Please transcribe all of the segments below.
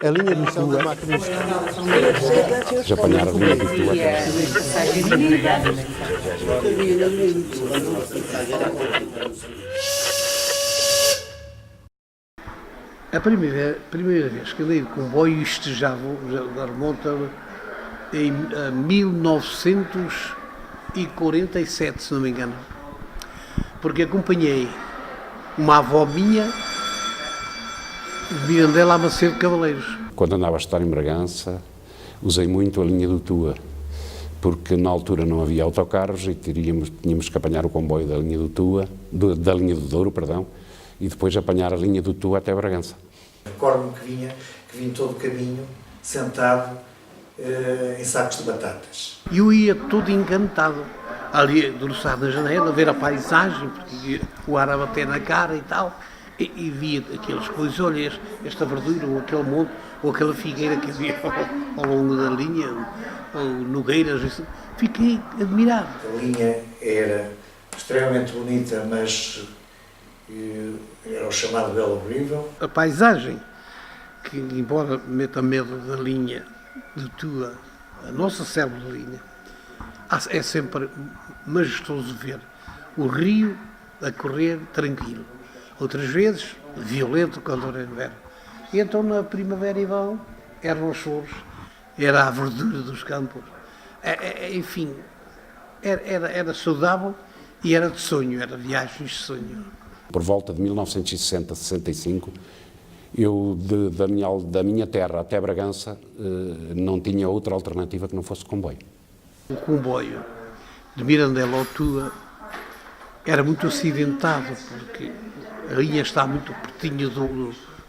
A linha do Tua. De apanhar a linha do Tua. A primeira vez que andei de comboio, isto já remonta em 1947, se não me engano. Porque acompanhei uma avó minha de Mirandela a Macedo de Cavaleiros. Quando andava a estudar em Bragança, usei muito a linha do Tua, porque na altura não havia autocarros e tínhamos que apanhar o comboio da linha do Tua, da linha do Douro, perdão, e depois apanhar a linha do Tua até Bragança. Recordo-me que vinha todo o caminho, sentado em sacos de batatas. E eu ia todo encantado, ali debruçado na janela, a ver a paisagem, porque o ar a bater na cara e tal, e via aquelas coisas, olha, esta verdura, ou aquele monte, ou aquela figueira que havia ao longo da linha, ou nogueiras, isso. Fiquei admirado. A linha era extremamente bonita, mas era o chamado Belo Horrível. A paisagem, que embora meta medo da linha de Tua, a nossa célula de linha, é sempre majestoso ver o rio a correr tranquilo. Outras vezes, violento quando era inverno. E então na primavera e verão eram os flores, era a verdura dos campos. Enfim, era saudável e era de sonho, era viagens de sonho. Por volta de 1960, 65, eu da minha terra até Bragança não tinha outra alternativa que não fosse comboio. O comboio de Mirandela ao Tua era muito acidentado, porque a linha está muito pertinho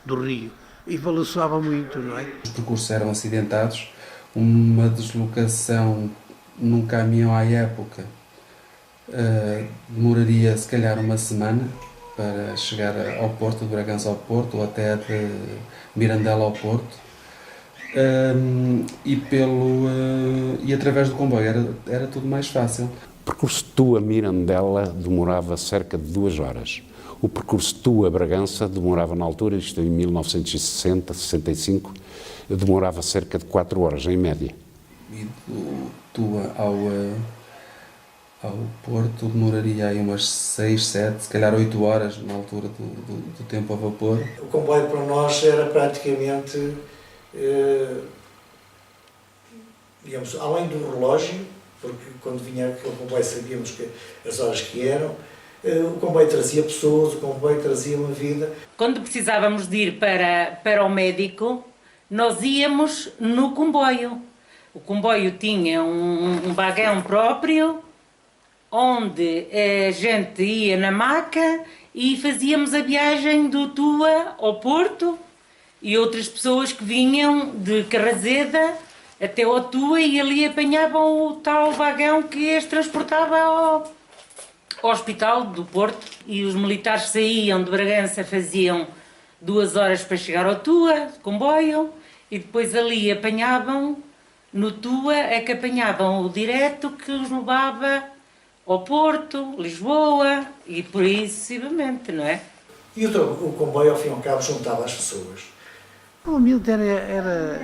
do rio e balançava muito, não é? Os percursos eram acidentados, uma deslocação num caminhão à época demoraria se calhar uma semana para chegar ao Porto, de Bragança ao Porto, ou até de Mirandela ao Porto. E através do comboio era tudo mais fácil. O percurso Tua-Mirandela demorava cerca de 2 horas. O percurso Tua-Bragança demorava na altura, isto em 1960, 65, demorava cerca de 4 horas, em média. E do Tua ao Porto demoraria aí umas 6, 7, se calhar 8 horas na altura do tempo a vapor. O comboio para nós era praticamente, digamos, além do relógio, porque quando vinha aquele comboio sabíamos as horas que eram, o comboio trazia pessoas, o comboio trazia uma vida. Quando precisávamos de ir para o médico, nós íamos no comboio. O comboio tinha um vagão próprio, onde a gente ia na maca e fazíamos a viagem do Tua ao Porto, e outras pessoas que vinham de Carrazeda até ao Tua e ali apanhavam o tal vagão que as transportava ao Hospital do Porto. E os militares saíam de Bragança, faziam 2 horas para chegar ao Tua, de comboio, e depois ali apanhavam, no Tua é que apanhavam o direto que os levava ao Porto, Lisboa e por aí sucessivamente, não é? E o comboio, ao fim e ao cabo, juntava as pessoas. O ambiente era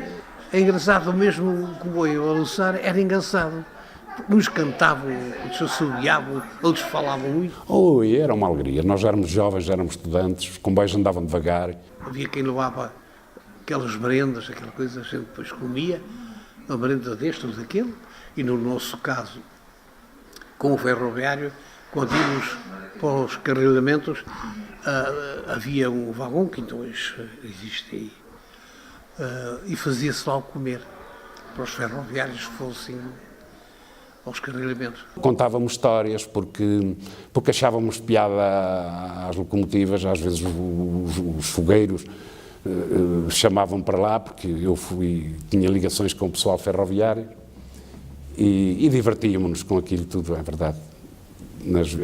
engraçado, mesmo o comboio a lançar era engraçado. Uns cantavam, outros assobiavam, outros falavam muito. Era uma alegria. Nós éramos jovens, éramos estudantes, os comboios andavam devagar. Havia quem levava aquelas merendas, aquela coisa, a gente depois comia, uma merenda deste ou daquele, e no nosso caso, com o ferroviário, quando íamos para os carregamentos, havia um vagão que então existe aí, e fazia-se lá o comer, para os ferroviários que fossem aos carregamentos. Contávamos histórias porque achávamos piada às locomotivas, às vezes os fogueiros chamavam para lá, porque eu tinha ligações com o pessoal ferroviário e divertíamos-nos com aquilo tudo, é verdade.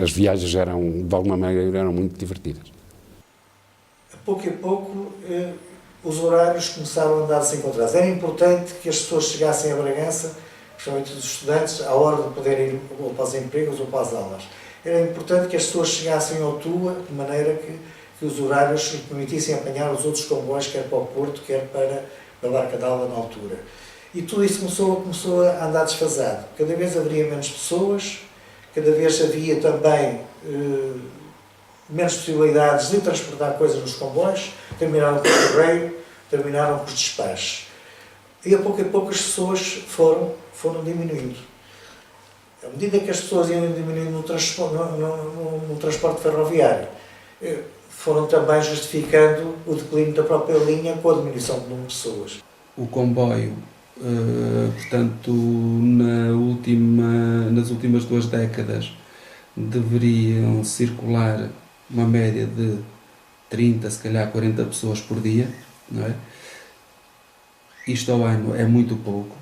As viagens de alguma maneira, eram muito divertidas. A pouco, os horários começaram a andar-se encontrados. Era importante que as pessoas chegassem a Bragança, principalmente os estudantes, à hora de poderem ir ou para os empregos ou para as aulas. Era importante que as pessoas chegassem ao Tua, de maneira que os horários lhes permitissem apanhar os outros comboios, quer para o Porto, quer para da Barca d'Alva na altura. E tudo isso começou a andar desfasado. Cada vez haveria menos pessoas, cada vez havia também menos possibilidades de transportar coisas nos comboios, terminaram com o correio, terminaram com os despachos. E a pouco as pessoas foram diminuindo. À medida que as pessoas iam diminuindo no transporte ferroviário, foram também justificando o declínio da própria linha com a diminuição do número de pessoas. O comboio, portanto, nas últimas 2 décadas, deveriam circular uma média de 30, se calhar 40 pessoas por dia, não é? Isto ao ano é muito pouco.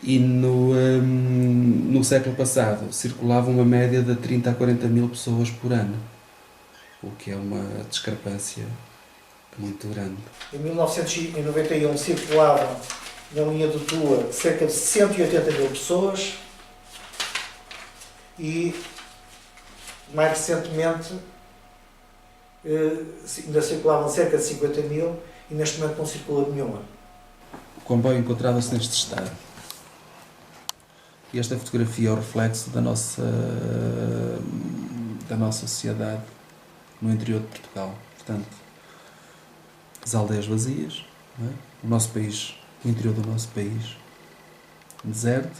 E no século passado circulava uma média de 30 a 40 mil pessoas por ano, o que é uma discrepância muito grande. Em 1991 circulavam na linha do Tua cerca de 180 mil pessoas e mais recentemente ainda circulavam cerca de 50 mil e neste momento não circula nenhuma. O comboio encontrava-se neste estado. E esta fotografia é o reflexo da nossa sociedade no interior de Portugal. Portanto, as aldeias vazias, não é? O nosso país, o interior do nosso país, deserto,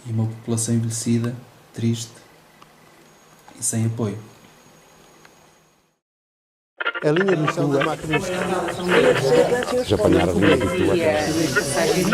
e uma população envelhecida, triste e sem apoio. A linha do Tua, Já apanharam a linha do Tua. Passagem